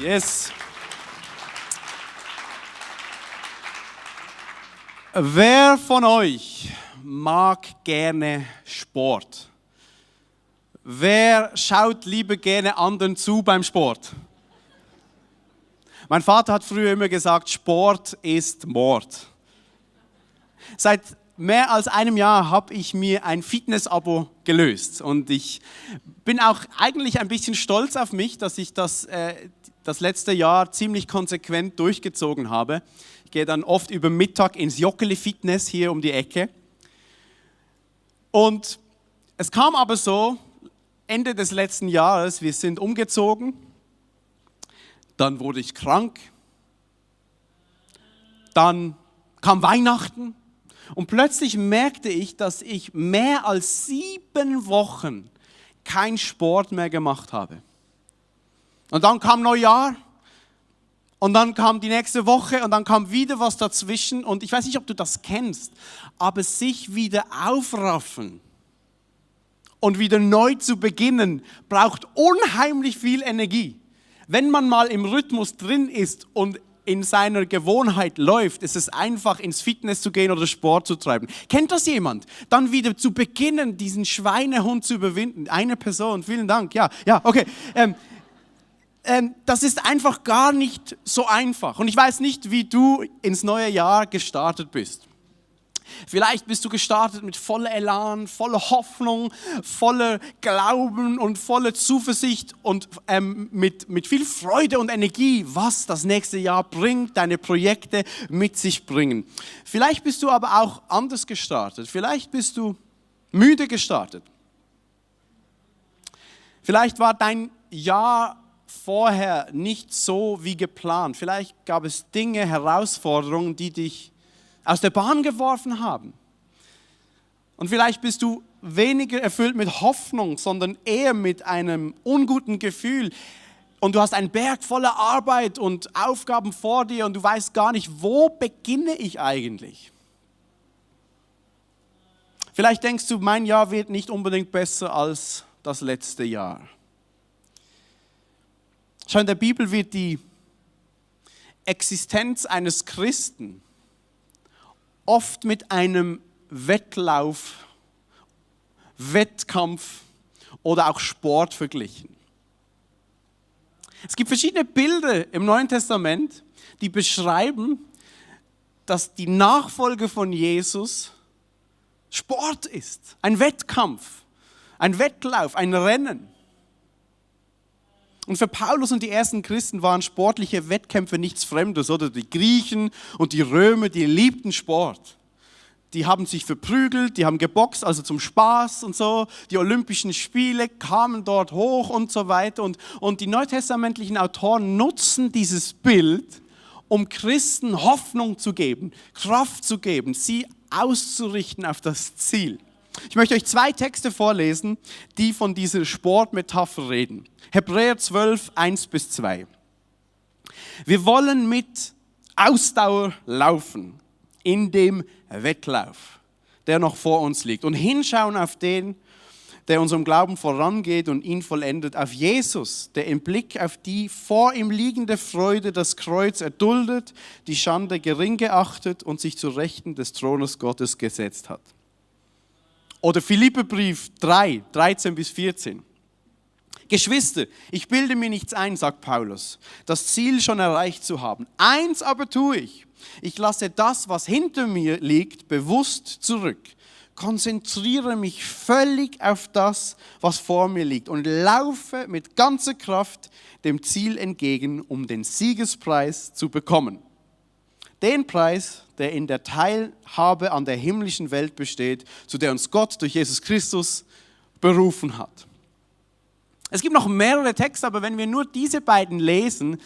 Yes. Wer von euch mag gerne Sport? Wer schaut lieber gerne anderen zu beim Sport? Mein Vater hat früher immer gesagt, Sport ist Mord. Seit mehr als einem Jahr habe ich mir ein Fitness-Abo gelöst und ich bin auch eigentlich ein bisschen stolz auf mich, dass ich das letzte Jahr ziemlich konsequent durchgezogen habe. Ich gehe dann oft über Mittag ins Joggeli Fitness hier um die Ecke. Und es kam aber so, Ende des letzten Jahres, wir sind umgezogen, dann wurde ich krank, dann kam Weihnachten und plötzlich merkte ich, dass ich mehr als 7 Wochen keinen Sport mehr gemacht habe. Und dann kam Neujahr und dann kam die nächste Woche und dann kam wieder was dazwischen und ich weiß nicht, ob du das kennst, aber sich wieder aufraffen und wieder neu zu beginnen, braucht unheimlich viel Energie. Wenn man mal im Rhythmus drin ist und in seiner Gewohnheit läuft, ist es einfach, ins Fitness zu gehen oder Sport zu treiben. Kennt das jemand? Dann wieder zu beginnen, diesen Schweinehund zu überwinden. Eine Person, vielen Dank. Ja, okay. Das ist einfach gar nicht so einfach. Und ich weiß nicht, wie du ins neue Jahr gestartet bist. Vielleicht bist du gestartet mit voller Elan, voller Hoffnung, voller Glauben und voller Zuversicht und mit viel Freude und Energie, was das nächste Jahr bringt, deine Projekte mit sich bringen. Vielleicht bist du aber auch anders gestartet. Vielleicht bist du müde gestartet. Vielleicht war dein Jahr vorher nicht so wie geplant. Vielleicht gab es Dinge, Herausforderungen, die dich aus der Bahn geworfen haben. Und vielleicht bist du weniger erfüllt mit Hoffnung, sondern eher mit einem unguten Gefühl. Und du hast einen Berg voller Arbeit und Aufgaben vor dir und du weißt gar nicht, wo beginne ich eigentlich? Vielleicht denkst du, mein Jahr wird nicht unbedingt besser als das letzte Jahr. Schau, in der Bibel wird die Existenz eines Christen oft mit einem Wettlauf, Wettkampf oder auch Sport verglichen. Es gibt verschiedene Bilder im Neuen Testament, die beschreiben, dass die Nachfolge von Jesus Sport ist, ein Wettkampf, ein Wettlauf, ein Rennen. Und für Paulus und die ersten Christen waren sportliche Wettkämpfe nichts Fremdes, oder? Die Griechen und die Römer, die liebten Sport. Die haben sich verprügelt, die haben geboxt, also zum Spaß und so. Die Olympischen Spiele kamen dort hoch und so weiter. Und die neutestamentlichen Autoren nutzen dieses Bild, um Christen Hoffnung zu geben, Kraft zu geben, sie auszurichten auf das Ziel. Ich möchte euch 2 Texte vorlesen, die von dieser Sportmetapher reden. Hebräer 12, 1-2. Wir wollen mit Ausdauer laufen in dem Wettlauf, der noch vor uns liegt. Und hinschauen auf den, der unserem Glauben vorangeht und ihn vollendet, auf Jesus, der im Blick auf die vor ihm liegende Freude das Kreuz erduldet, die Schande gering geachtet und sich zur Rechten des Thrones Gottes gesetzt hat. Oder Philipperbrief 3, 13-14. Geschwister, ich bilde mir nichts ein, sagt Paulus, das Ziel schon erreicht zu haben. Eins aber tue ich. Ich lasse das, was hinter mir liegt, bewusst zurück. Konzentriere mich völlig auf das, was vor mir liegt und laufe mit ganzer Kraft dem Ziel entgegen, um den Siegespreis zu bekommen. Den Preis, der in der Teilhabe an der himmlischen Welt besteht, zu der uns Gott durch Jesus Christus berufen hat. Es gibt noch mehrere Texte, aber wenn wir nur diese beiden lesen,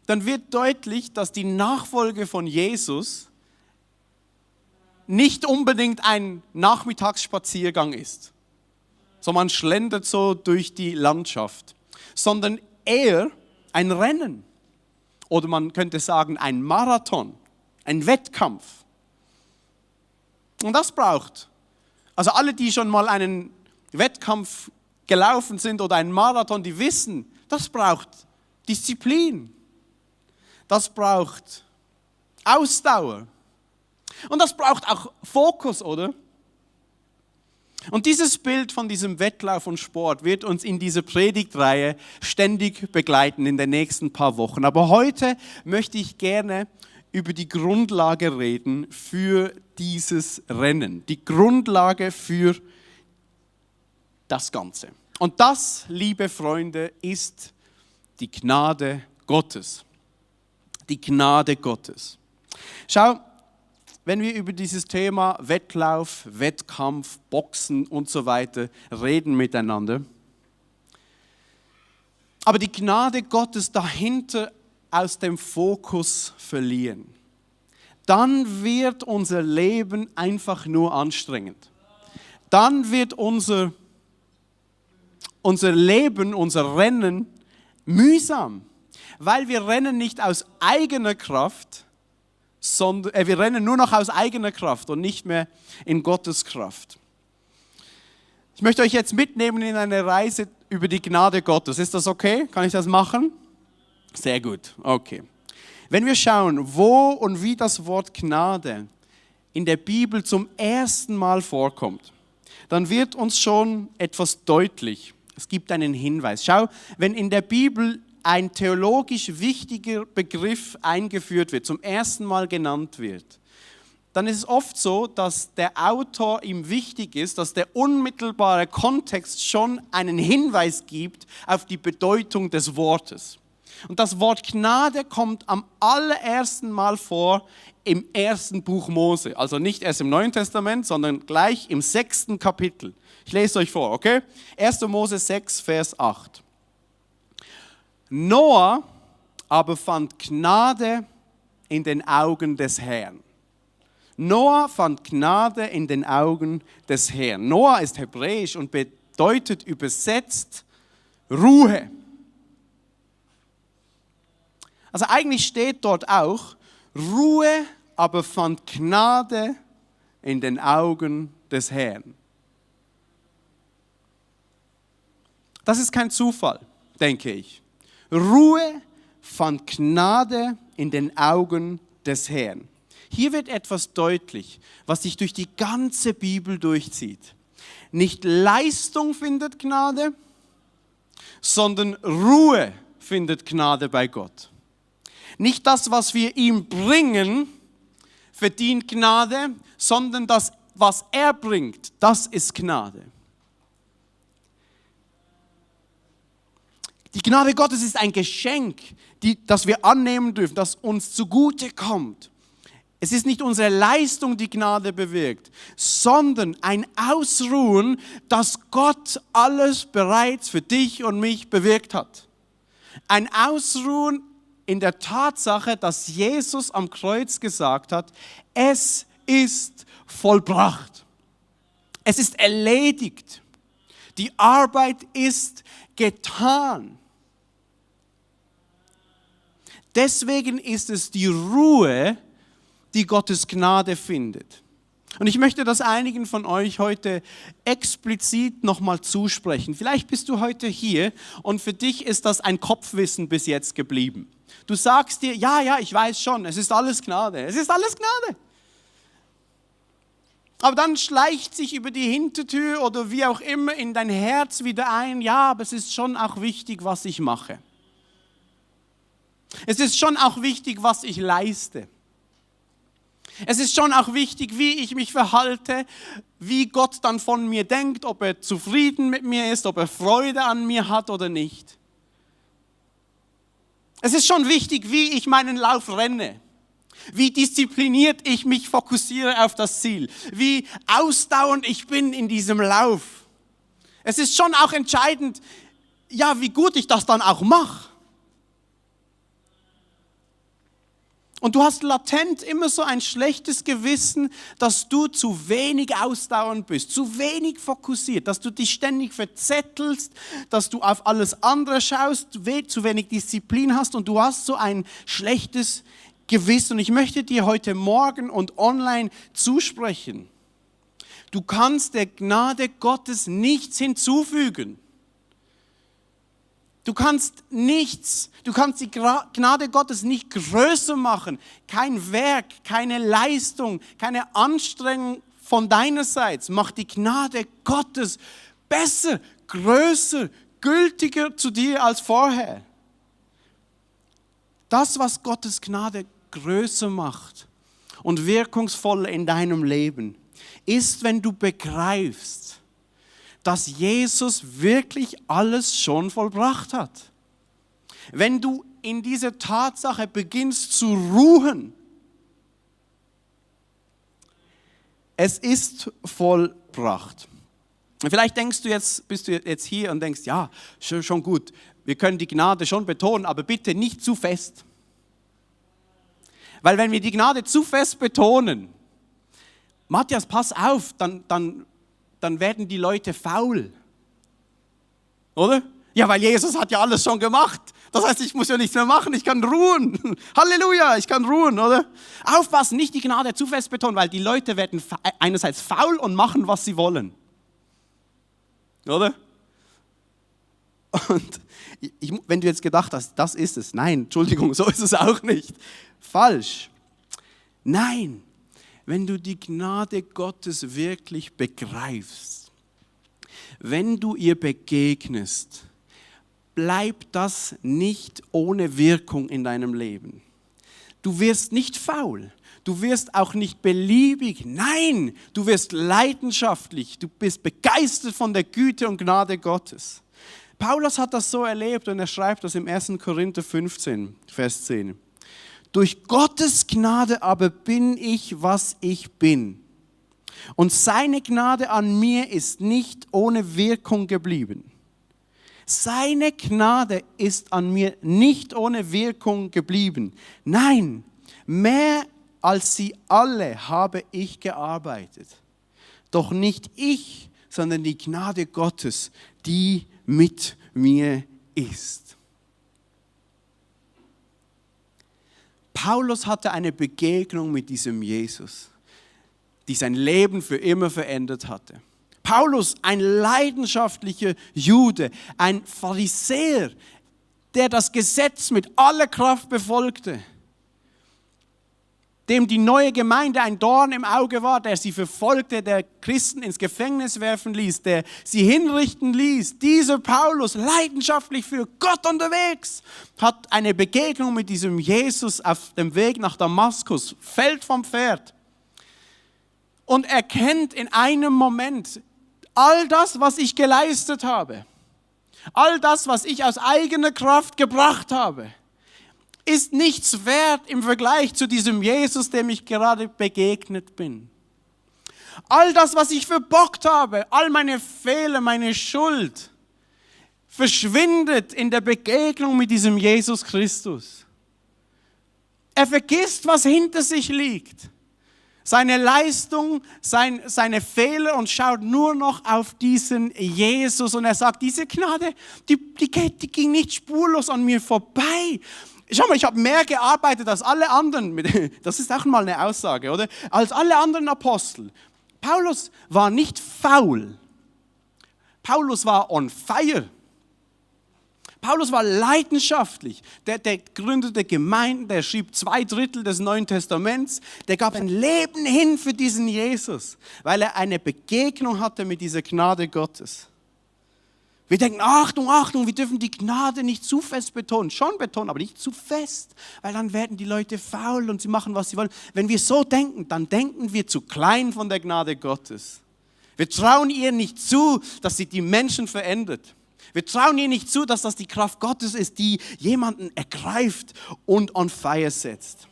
dann wird deutlich, dass die Nachfolge von Jesus nicht unbedingt ein Nachmittagsspaziergang ist. So man schlendert so durch die Landschaft, sondern eher ein Rennen. Oder man könnte sagen ein Marathon, ein Wettkampf. Und das braucht, also alle, die schon mal einen Wettkampf gelaufen sind oder einen Marathon, die wissen, das braucht Disziplin, das braucht Ausdauer. Und das braucht auch Fokus, oder? Und dieses Bild von diesem Wettlauf und Sport wird uns in dieser Predigtreihe ständig begleiten in den nächsten paar Wochen. Aber heute möchte ich gerne über die Grundlage reden für dieses Rennen. Die Grundlage für das Ganze. Und das, liebe Freunde, ist die Gnade Gottes. Die Gnade Gottes. Schau, wenn wir über dieses Thema Wettlauf, Wettkampf, Boxen und so weiter reden miteinander, aber die Gnade Gottes dahinter aus dem Fokus verlieren, dann wird unser Leben einfach nur anstrengend. Dann wird unser Leben, unser Rennen mühsam, weil wir rennen nicht aus eigener Kraft, sondern wir rennen nur noch aus eigener Kraft und nicht mehr in Gottes Kraft. Ich möchte euch jetzt mitnehmen in eine Reise über die Gnade Gottes. Ist das okay? Kann ich das machen? Sehr gut, okay. Wenn wir schauen, wo und wie das Wort Gnade in der Bibel zum ersten Mal vorkommt, dann wird uns schon etwas deutlich. Es gibt einen Hinweis. Schau, wenn in der Bibel ein theologisch wichtiger Begriff eingeführt wird, zum ersten Mal genannt wird, dann ist es oft so, dass der Autor ihm wichtig ist, dass der unmittelbare Kontext schon einen Hinweis gibt auf die Bedeutung des Wortes. Und das Wort Gnade kommt am allerersten Mal vor im ersten Buch Mose. Also nicht erst im Neuen Testament, sondern gleich im 6. Kapitel. Ich lese euch vor, okay? 1. Mose 6, Vers 8. Noah aber fand Gnade in den Augen des Herrn. Noah fand Gnade in den Augen des Herrn. Noah ist hebräisch und bedeutet übersetzt Ruhe. Also eigentlich steht dort auch, Ruhe aber fand Gnade in den Augen des Herrn. Das ist kein Zufall, denke ich. Ruhe fand Gnade in den Augen des Herrn. Hier wird etwas deutlich, was sich durch die ganze Bibel durchzieht. Nicht Leistung findet Gnade, sondern Ruhe findet Gnade bei Gott. Nicht das, was wir ihm bringen, verdient Gnade, sondern das, was er bringt, das ist Gnade. Die Gnade Gottes ist ein Geschenk, das wir annehmen dürfen, das uns zugute kommt. Es ist nicht unsere Leistung, die Gnade bewirkt, sondern ein Ausruhen, dass Gott alles bereits für dich und mich bewirkt hat. Ein Ausruhen in der Tatsache, dass Jesus am Kreuz gesagt hat, es ist vollbracht. Es ist erledigt. Die Arbeit ist getan. Deswegen ist es die Ruhe, die Gottes Gnade findet. Und ich möchte das einigen von euch heute explizit nochmal zusprechen. Vielleicht bist du heute hier und für dich ist das ein Kopfwissen bis jetzt geblieben. Du sagst dir, ja, ich weiß schon, es ist alles Gnade, es ist alles Gnade. Aber dann schleicht sich über die Hintertür oder wie auch immer in dein Herz wieder ein, ja, aber es ist schon auch wichtig, was ich mache. Es ist schon auch wichtig, was ich leiste. Es ist schon auch wichtig, wie ich mich verhalte, wie Gott dann von mir denkt, ob er zufrieden mit mir ist, ob er Freude an mir hat oder nicht. Es ist schon wichtig, wie ich meinen Lauf renne, wie diszipliniert ich mich fokussiere auf das Ziel, wie ausdauernd ich bin in diesem Lauf. Es ist schon auch entscheidend, ja, wie gut ich das dann auch mache. Und du hast latent immer so ein schlechtes Gewissen, dass du zu wenig ausdauernd bist, zu wenig fokussiert, dass du dich ständig verzettelst, dass du auf alles andere schaust, zu wenig Disziplin hast und du hast so ein schlechtes Gewissen. Und ich möchte dir heute Morgen und online zusprechen. Du kannst der Gnade Gottes nichts hinzufügen. Du kannst nichts, du kannst die Gnade Gottes nicht größer machen. Kein Werk, keine Leistung, keine Anstrengung von deinerseits macht die Gnade Gottes besser, größer, gültiger zu dir als vorher. Das, was Gottes Gnade größer macht und wirkungsvoller in deinem Leben, ist, wenn du begreifst, dass Jesus wirklich alles schon vollbracht hat. Wenn du in dieser Tatsache beginnst zu ruhen, es ist vollbracht. Vielleicht bist du jetzt hier und denkst, ja, schon gut, wir können die Gnade schon betonen, aber bitte nicht zu fest. Weil wenn wir die Gnade zu fest betonen, Matthias, pass auf, dann werden die Leute faul. Oder? Ja, weil Jesus hat ja alles schon gemacht. Das heißt, ich muss ja nichts mehr machen, ich kann ruhen. Halleluja, ich kann ruhen, oder? Aufpassen, nicht die Gnade zu fest betonen, weil die Leute werden einerseits faul und machen, was sie wollen. Oder? Und wenn du jetzt gedacht hast, das ist es. Nein, Entschuldigung, so ist es auch nicht. Falsch. Nein. Wenn du die Gnade Gottes wirklich begreifst, wenn du ihr begegnest, bleibt das nicht ohne Wirkung in deinem Leben. Du wirst nicht faul, du wirst auch nicht beliebig, nein, du wirst leidenschaftlich, du bist begeistert von der Güte und Gnade Gottes. Paulus hat das so erlebt und er schreibt das im 1. Korinther 15, Vers 10. Durch Gottes Gnade aber bin ich, was ich bin. Und seine Gnade an mir ist nicht ohne Wirkung geblieben. Seine Gnade ist an mir nicht ohne Wirkung geblieben. Nein, mehr als sie alle habe ich gearbeitet. Doch nicht ich, sondern die Gnade Gottes, die mit mir ist. Paulus hatte eine Begegnung mit diesem Jesus, die sein Leben für immer verändert hatte. Paulus, ein leidenschaftlicher Jude, ein Pharisäer, der das Gesetz mit aller Kraft befolgte, dem die neue Gemeinde ein Dorn im Auge war, der sie verfolgte, der Christen ins Gefängnis werfen ließ, der sie hinrichten ließ. Dieser Paulus, leidenschaftlich für Gott unterwegs, hat eine Begegnung mit diesem Jesus auf dem Weg nach Damaskus, fällt vom Pferd und erkennt in einem Moment, all das, was ich geleistet habe, all das, was ich aus eigener Kraft gebracht habe, ist nichts wert im Vergleich zu diesem Jesus, dem ich gerade begegnet bin. All das, was ich verbockt habe, all meine Fehler, meine Schuld, verschwindet in der Begegnung mit diesem Jesus Christus. Er vergisst, was hinter sich liegt. Seine Leistung, seine Fehler und schaut nur noch auf diesen Jesus. Und er sagt, diese Gnade, die ging nicht spurlos an mir vorbei. Schau mal, ich habe mehr gearbeitet als alle anderen. Das ist auch mal eine Aussage, oder? Als alle anderen Apostel. Paulus war nicht faul. Paulus war on fire. Paulus war leidenschaftlich. Der gründete Gemeinden, der schrieb 2/3 des Neuen Testaments. Der gab ein Leben hin für diesen Jesus, weil er eine Begegnung hatte mit dieser Gnade Gottes. Wir denken, Achtung, Achtung, wir dürfen die Gnade nicht zu fest betonen. Schon betonen, aber nicht zu fest, weil dann werden die Leute faul und sie machen, was sie wollen. Wenn wir so denken, dann denken wir zu klein von der Gnade Gottes. Wir trauen ihr nicht zu, dass sie die Menschen verändert. Wir trauen ihr nicht zu, dass das die Kraft Gottes ist, die jemanden ergreift und on fire setzt.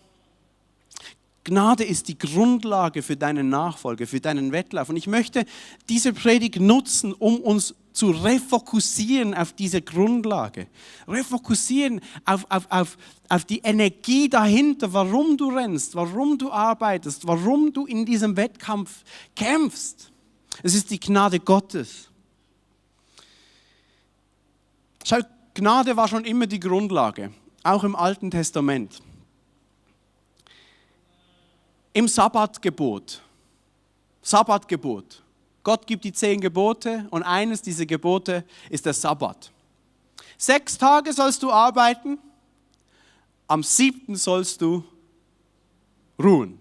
Gnade ist die Grundlage für deine Nachfolge, für deinen Wettlauf. Und ich möchte diese Predigt nutzen, um uns zu refokussieren auf diese Grundlage. Refokussieren auf die Energie dahinter, warum du rennst, warum du arbeitest, warum du in diesem Wettkampf kämpfst. Es ist die Gnade Gottes. Schau, Gnade war schon immer die Grundlage, auch im Alten Testament. Im Sabbatgebot. Gott gibt die 10 Gebote und eines dieser Gebote ist der Sabbat. 6 Tage sollst du arbeiten, am 7. sollst du ruhen.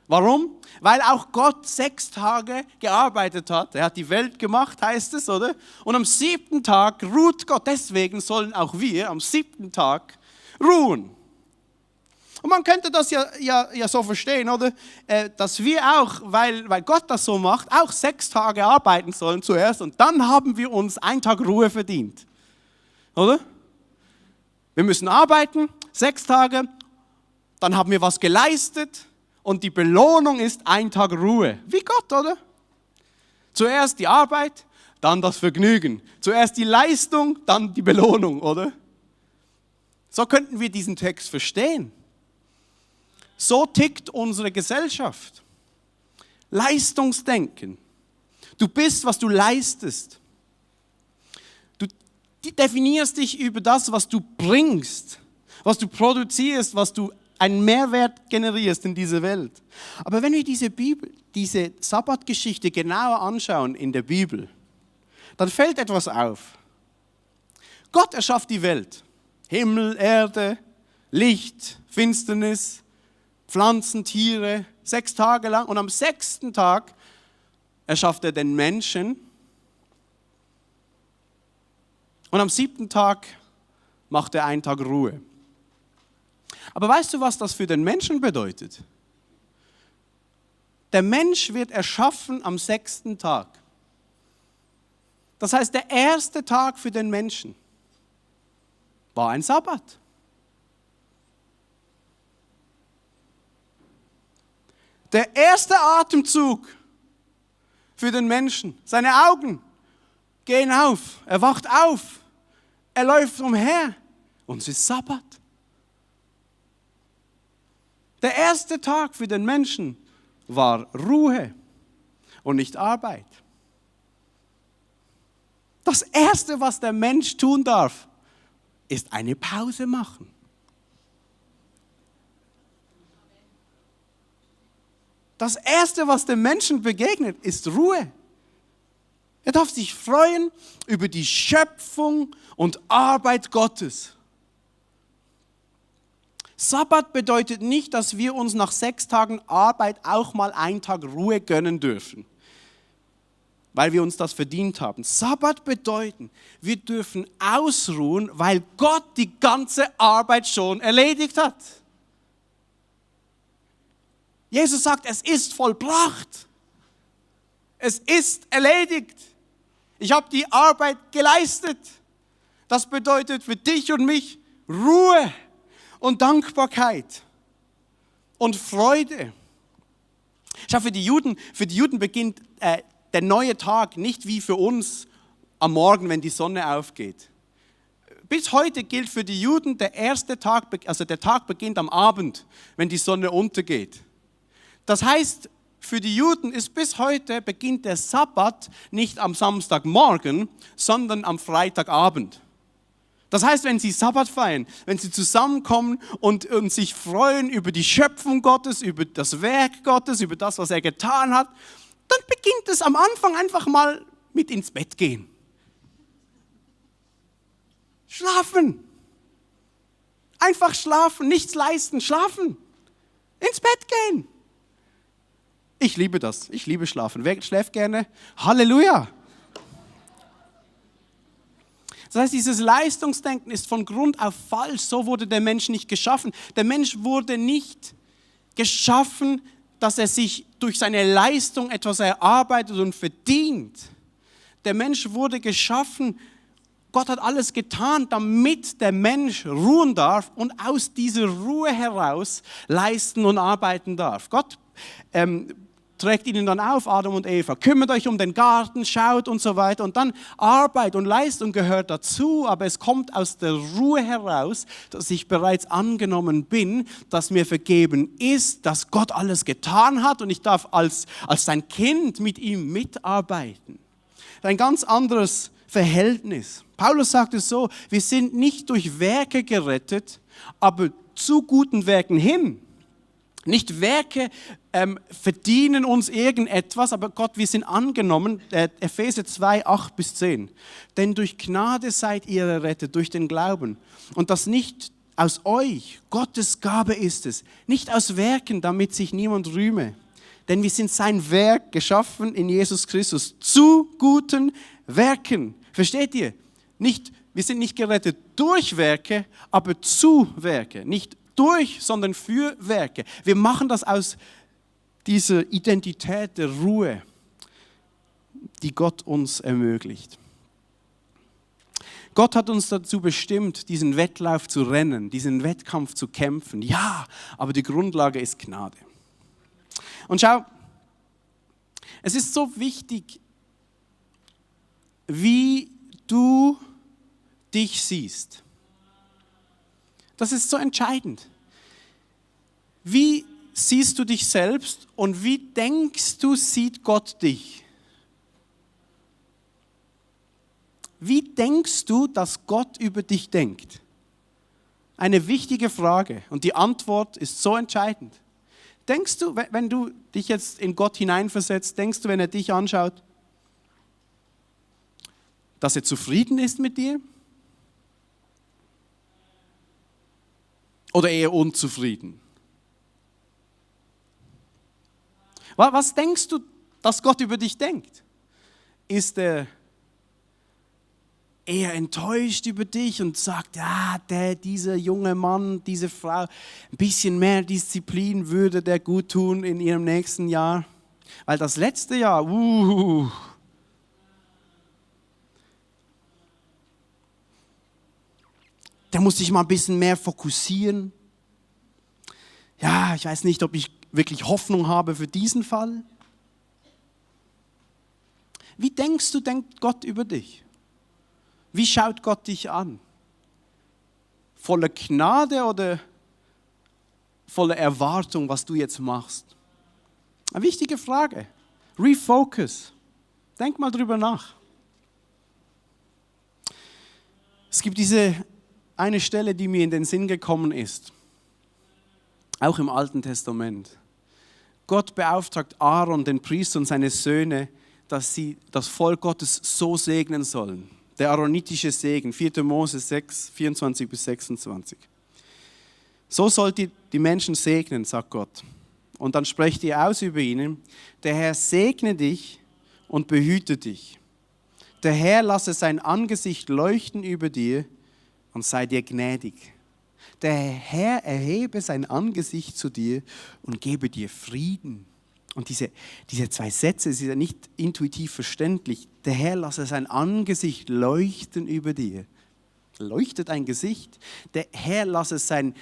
Warum? Weil auch Gott 6 Tage gearbeitet hat. Er hat die Welt gemacht, heißt es, oder? Und am 7. Tag ruht Gott. Deswegen sollen auch wir am 7. Tag ruhen. Und man könnte das ja so verstehen, oder? Dass wir auch, weil Gott das so macht, auch 6 Tage arbeiten sollen zuerst und dann haben wir uns 1 Tag Ruhe verdient. Oder? Wir müssen arbeiten, 6 Tage, dann haben wir was geleistet und die Belohnung ist 1 Tag Ruhe. Wie Gott, oder? Zuerst die Arbeit, dann das Vergnügen. Zuerst die Leistung, dann die Belohnung, oder? So könnten wir diesen Text verstehen. So tickt unsere Gesellschaft. Leistungsdenken. Du bist, was du leistest. Du definierst dich über das, was du bringst, was du produzierst, was du einen Mehrwert generierst in dieser Welt. Aber wenn wir diese Sabbatgeschichte genauer anschauen in der Bibel, dann fällt etwas auf. Gott erschafft die Welt. Himmel, Erde, Licht, Finsternis, Pflanzen, Tiere, 6 Tage lang. Und am 6. Tag erschafft er den Menschen. Und am 7. Tag macht er 1 Tag Ruhe. Aber weißt du, was das für den Menschen bedeutet? Der Mensch wird erschaffen am 6. Tag. Das heißt, der erste Tag für den Menschen war ein Sabbat. Der erste Atemzug für den Menschen, seine Augen gehen auf, er wacht auf, er läuft umher und es ist Sabbat. Der erste Tag für den Menschen war Ruhe und nicht Arbeit. Das Erste, was der Mensch tun darf, ist eine Pause machen. Das Erste, was dem Menschen begegnet, ist Ruhe. Er darf sich freuen über die Schöpfung und Arbeit Gottes. Sabbat bedeutet nicht, dass wir uns nach 6 Tagen Arbeit auch mal 1 Tag Ruhe gönnen dürfen, weil wir uns das verdient haben. Sabbat bedeutet, wir dürfen ausruhen, weil Gott die ganze Arbeit schon erledigt hat. Jesus sagt, es ist vollbracht. Es ist erledigt. Ich habe die Arbeit geleistet. Das bedeutet für dich und mich Ruhe und Dankbarkeit und Freude. Schau, für die Juden beginnt der neue Tag nicht wie für uns am Morgen, wenn die Sonne aufgeht. Bis heute gilt für die Juden, der Tag beginnt am Abend, wenn die Sonne untergeht. Das heißt, für die Juden ist bis heute beginnt der Sabbat nicht am Samstagmorgen, sondern am Freitagabend. Das heißt, wenn sie Sabbat feiern, wenn sie zusammenkommen und sich freuen über die Schöpfung Gottes, über das Werk Gottes, über das, was er getan hat, dann beginnt es am Anfang einfach mal mit ins Bett gehen. Schlafen. Einfach schlafen, nichts leisten, schlafen. Ins Bett gehen. Ich liebe das. Ich liebe Schlafen. Wer schläft gerne? Halleluja. Das heißt, dieses Leistungsdenken ist von Grund auf falsch. So wurde der Mensch nicht geschaffen. Der Mensch wurde nicht geschaffen, dass er sich durch seine Leistung etwas erarbeitet und verdient. Der Mensch wurde geschaffen, Gott hat alles getan, damit der Mensch ruhen darf und aus dieser Ruhe heraus leisten und arbeiten darf. Gott trägt ihnen dann auf, Adam und Eva, kümmert euch um den Garten, schaut und so weiter. Und dann Arbeit und Leistung gehört dazu, aber es kommt aus der Ruhe heraus, dass ich bereits angenommen bin, dass mir vergeben ist, dass Gott alles getan hat und ich darf als sein Kind mit ihm mitarbeiten. Ein ganz anderes Verhältnis. Paulus sagt es so, wir sind nicht durch Werke gerettet, aber zu guten Werken hin. Nicht Werke verdienen uns irgendetwas, aber Gott, wir sind angenommen, Epheser 2, 8-10. Denn durch Gnade seid ihr errettet, durch den Glauben. Und das nicht aus euch, Gottes Gabe ist es, nicht aus Werken, damit sich niemand rühme. Denn wir sind sein Werk, geschaffen in Jesus Christus, zu guten Werken. Versteht ihr? Wir sind nicht gerettet durch Werke, aber zu Werke. Nicht durch, sondern für Werke. Wir machen das aus dieser Identität der Ruhe, die Gott uns ermöglicht. Gott hat uns dazu bestimmt, diesen Wettlauf zu rennen, diesen Wettkampf zu kämpfen. Ja, aber die Grundlage ist Gnade. Und schau, es ist so wichtig, wie du dich siehst. Das ist so entscheidend. Wie siehst du dich selbst und wie denkst du, sieht Gott dich? Wie denkst du, dass Gott über dich denkt? Eine wichtige Frage und die Antwort ist so entscheidend. Denkst du, wenn du dich jetzt in Gott hineinversetzt, denkst du, wenn er dich anschaut, dass er zufrieden ist mit dir? Oder eher unzufrieden? Was denkst du, dass Gott über dich denkt? Ist er eher enttäuscht über dich und sagt, ja, dieser junge Mann, diese Frau, ein bisschen mehr Disziplin würde der gut tun in ihrem nächsten Jahr? Weil das letzte Jahr, der muss sich mal ein bisschen mehr fokussieren. Ja, ich weiß nicht, ob ich wirklich Hoffnung habe für diesen Fall. Wie denkst du, denkt Gott über dich? Wie schaut Gott dich an? Voller Gnade oder voller Erwartung, was du jetzt machst? Eine wichtige Frage. Refocus. Denk mal drüber nach. Es gibt diese eine Stelle, die mir in den Sinn gekommen ist. Auch im Alten Testament. Gott beauftragt Aaron, den Priester und seine Söhne, dass sie das Volk Gottes so segnen sollen. Der aaronitische Segen, 4. Mose 6, 24-26. So sollt ihr die Menschen segnen, sagt Gott. Und dann sprecht ihr aus über ihnen, der Herr segne dich und behüte dich. Der Herr lasse sein Angesicht leuchten über dir und sei dir gnädig. Der Herr erhebe sein Angesicht zu dir und gebe dir Frieden. Und diese zwei Sätze sind ja nicht intuitiv verständlich. Der Herr lasse sein Angesicht leuchten über dir. Leuchtet ein Gesicht? Der Herr lasse sein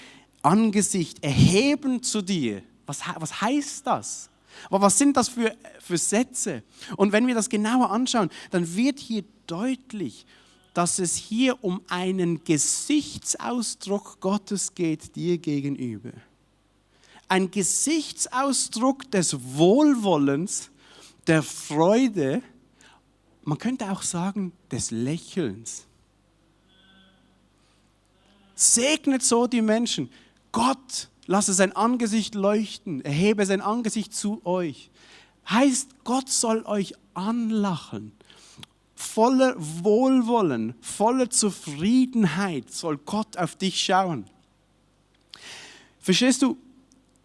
Angesicht erheben zu dir. Was heißt das? Aber was sind das für Sätze? Und wenn wir das genauer anschauen, dann wird hier deutlich, dass es hier um einen Gesichtsausdruck Gottes geht dir gegenüber. Ein Gesichtsausdruck des Wohlwollens, der Freude, man könnte auch sagen, des Lächelns. Segnet so die Menschen. Gott lasse sein Angesicht leuchten, erhebe sein Angesicht zu euch. Heißt, Gott soll euch anlachen. Voller Wohlwollen, voller Zufriedenheit soll Gott auf dich schauen. Verstehst du?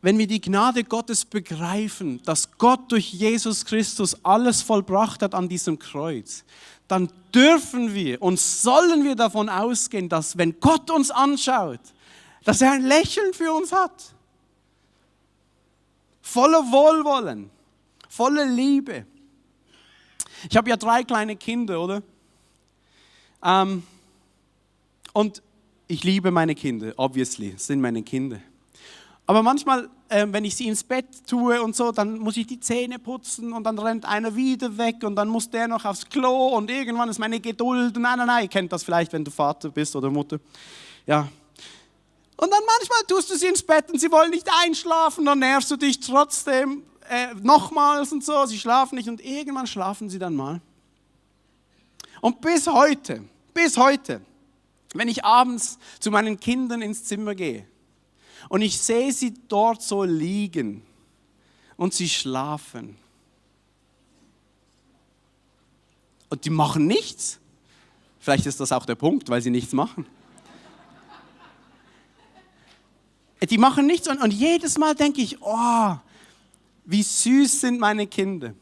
Wenn wir die Gnade Gottes begreifen, dass Gott durch Jesus Christus alles vollbracht hat an diesem Kreuz, dann dürfen wir und sollen wir davon ausgehen, dass wenn Gott uns anschaut, dass er ein Lächeln für uns hat. Voller Wohlwollen, voller Liebe. Ich habe ja 3 kleine Kinder, oder? Und ich liebe meine Kinder, obviously, das sind meine Kinder. Aber manchmal, wenn ich sie ins Bett tue und so, dann muss ich die Zähne putzen und dann rennt einer wieder weg und dann muss der noch aufs Klo und irgendwann ist meine Geduld, nein, ihr kennt das vielleicht, wenn du Vater bist oder Mutter. Ja. Und dann manchmal tust du sie ins Bett und sie wollen nicht einschlafen, dann nervst du dich trotzdem nochmals und so, sie schlafen nicht und irgendwann schlafen sie dann mal. Und bis heute, wenn ich abends zu meinen Kindern ins Zimmer gehe, Und ich sehe sie dort so liegen und sie schlafen. Und die machen nichts. Vielleicht ist das auch der Punkt, weil sie nichts machen. Die machen nichts und jedes Mal denke ich, oh, wie süß sind meine Kinder.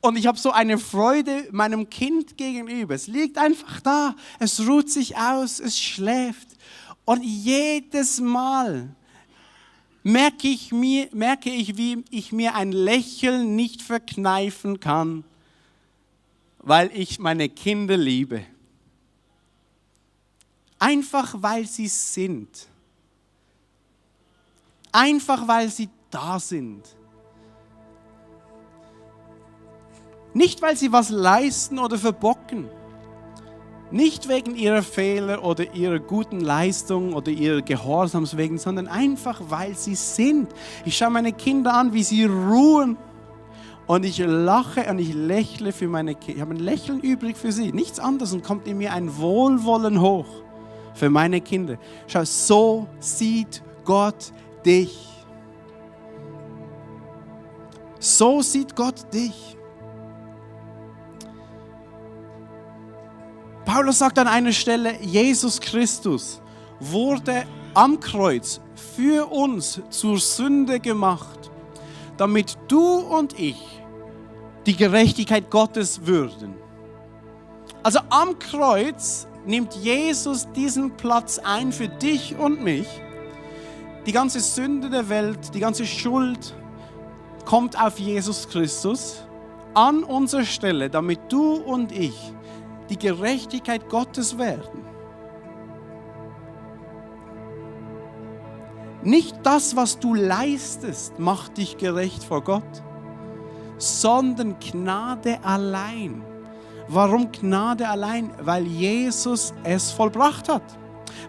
Und ich habe so eine Freude meinem Kind gegenüber. Es liegt einfach da, es ruht sich aus, es schläft. Und jedes Mal merke ich, wie ich mir ein Lächeln nicht verkneifen kann, weil ich meine Kinder liebe. Einfach weil sie sind. Einfach weil sie da sind. Nicht, weil sie was leisten oder verbocken. Nicht wegen ihrer Fehler oder ihrer guten Leistung oder ihrer Gehorsams wegen, sondern einfach, weil sie sind. Ich schaue meine Kinder an, wie sie ruhen. Und ich lache und ich lächle für meine Kinder. Ich habe ein Lächeln übrig für sie. Nichts anderes und kommt in mir ein Wohlwollen hoch für meine Kinder. Schau, so sieht Gott dich. So sieht Gott dich. Paulus sagt an einer Stelle, Jesus Christus wurde am Kreuz für uns zur Sünde gemacht, damit du und ich die Gerechtigkeit Gottes würden. Also am Kreuz nimmt Jesus diesen Platz ein für dich und mich. Die ganze Sünde der Welt, die ganze Schuld kommt auf Jesus Christus an unserer Stelle, damit du und ich die Gerechtigkeit Gottes werden. Nicht das, was du leistest, macht dich gerecht vor Gott, sondern Gnade allein. Warum Gnade allein? Weil Jesus es vollbracht hat.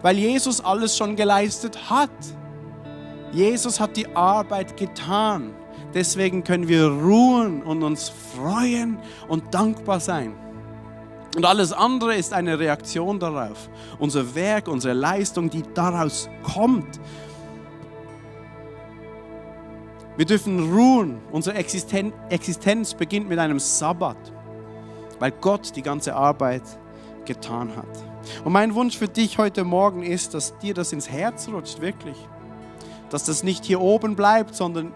Weil Jesus alles schon geleistet hat. Jesus hat die Arbeit getan. Deswegen können wir ruhen und uns freuen und dankbar sein. Und alles andere ist eine Reaktion darauf. Unser Werk, unsere Leistung, die daraus kommt. Wir dürfen ruhen. Unsere Existenz beginnt mit einem Sabbat, weil Gott die ganze Arbeit getan hat. Und mein Wunsch für dich heute Morgen ist, dass dir das ins Herz rutscht, wirklich. Dass das nicht hier oben bleibt, sondern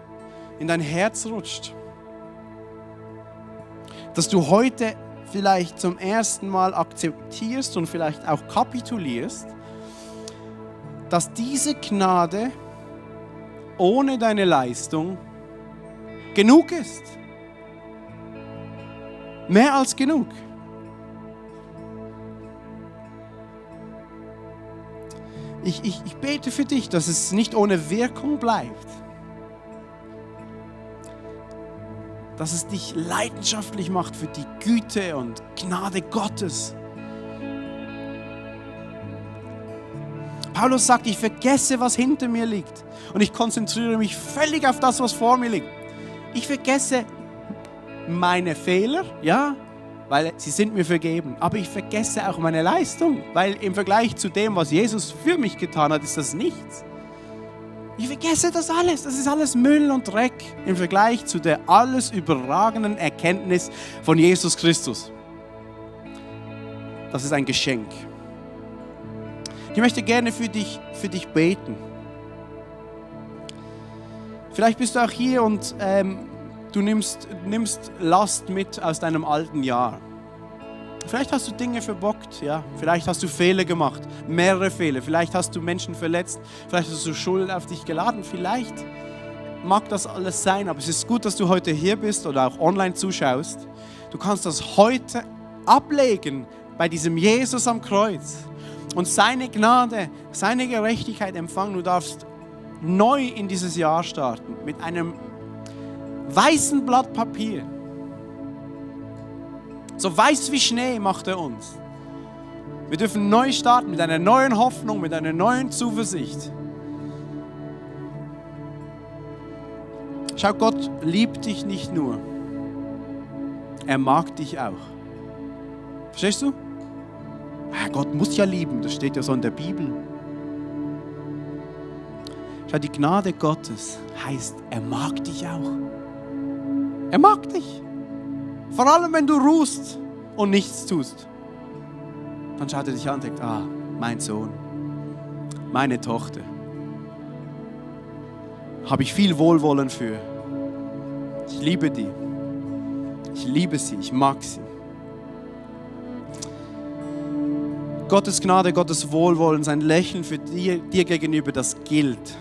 in dein Herz rutscht. Dass du heute vielleicht zum ersten Mal akzeptierst und vielleicht auch kapitulierst, dass diese Gnade ohne deine Leistung genug ist. Mehr als genug. Ich bete für dich, dass es nicht ohne Wirkung bleibt. Dass es dich leidenschaftlich macht für die Güte und Gnade Gottes. Paulus sagt, ich vergesse, was hinter mir liegt und ich konzentriere mich völlig auf das, was vor mir liegt. Ich vergesse meine Fehler, ja, weil sie sind mir vergeben, aber ich vergesse auch meine Leistung, weil im Vergleich zu dem, was Jesus für mich getan hat, ist das nichts. Ich vergesse das alles. Das ist alles Müll und Dreck im Vergleich zu der alles überragenden Erkenntnis von Jesus Christus. Das ist ein Geschenk. Ich möchte gerne für dich beten. Vielleicht bist du auch hier und du nimmst Last mit aus deinem alten Jahr. Vielleicht hast du Dinge verbockt, ja. Vielleicht hast du Fehler gemacht, mehrere Fehler. Vielleicht hast du Menschen verletzt, vielleicht hast du Schuld auf dich geladen. Vielleicht mag das alles sein, aber es ist gut, dass du heute hier bist oder auch online zuschaust. Du kannst das heute ablegen bei diesem Jesus am Kreuz und seine Gnade, seine Gerechtigkeit empfangen. Du darfst neu in dieses Jahr starten mit einem weißen Blatt Papier. So weiß wie Schnee macht er uns. Wir dürfen neu starten mit einer neuen Hoffnung, mit einer neuen Zuversicht. Schau, Gott liebt dich nicht nur. Er mag dich auch. Verstehst du? Gott muss ja lieben, das steht ja so in der Bibel. Schau, die Gnade Gottes heißt, er mag dich auch. Er mag dich. Vor allem, wenn du ruhst und nichts tust. Dann schaut er dich an und denkt, mein Sohn, meine Tochter. Habe ich viel Wohlwollen für. Ich liebe die. Ich liebe sie, ich mag sie. Gottes Gnade, Gottes Wohlwollen, sein Lächeln für dir gegenüber, das gilt,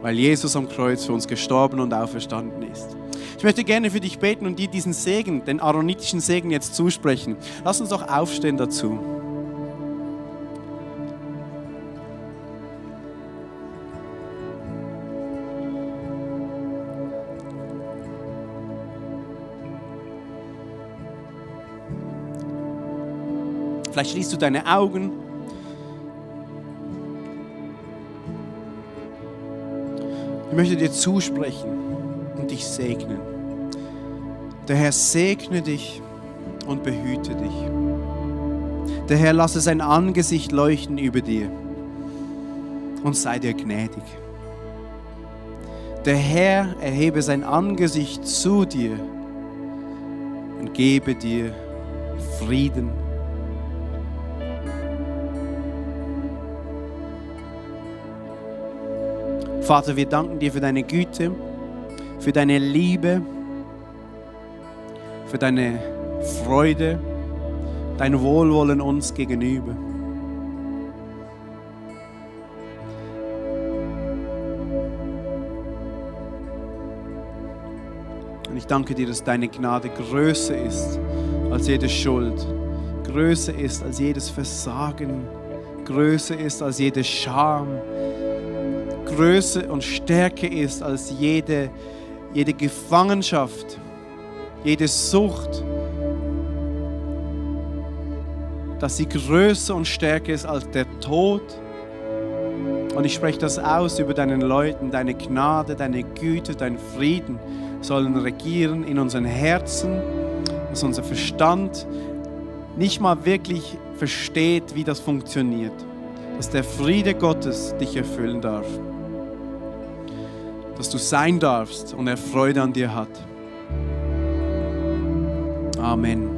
weil Jesus am Kreuz für uns gestorben und auferstanden ist. Ich möchte gerne für dich beten und dir diesen Segen, den aaronitischen Segen jetzt zusprechen. Lass uns doch aufstehen dazu. Vielleicht schließt du deine Augen. Ich möchte dir zusprechen und dich segnen. Der Herr segne dich und behüte dich. Der Herr lasse sein Angesicht leuchten über dir und sei dir gnädig. Der Herr erhebe sein Angesicht zu dir und gebe dir Frieden. Vater, wir danken dir für deine Güte, für deine Liebe, für deine Freude, dein Wohlwollen uns gegenüber. Und ich danke dir, dass deine Gnade größer ist als jede Schuld, größer ist als jedes Versagen, größer ist als jede Scham, größer und stärker ist als jede Gefangenschaft, jede Sucht, dass sie größer und stärker ist als der Tod. Und ich spreche das aus über deinen Leuten, deine Gnade, deine Güte, dein Frieden sollen regieren in unseren Herzen, dass unser Verstand nicht mal wirklich versteht, wie das funktioniert, dass der Friede Gottes dich erfüllen darf. Dass du sein darfst und er Freude an dir hat. Amen.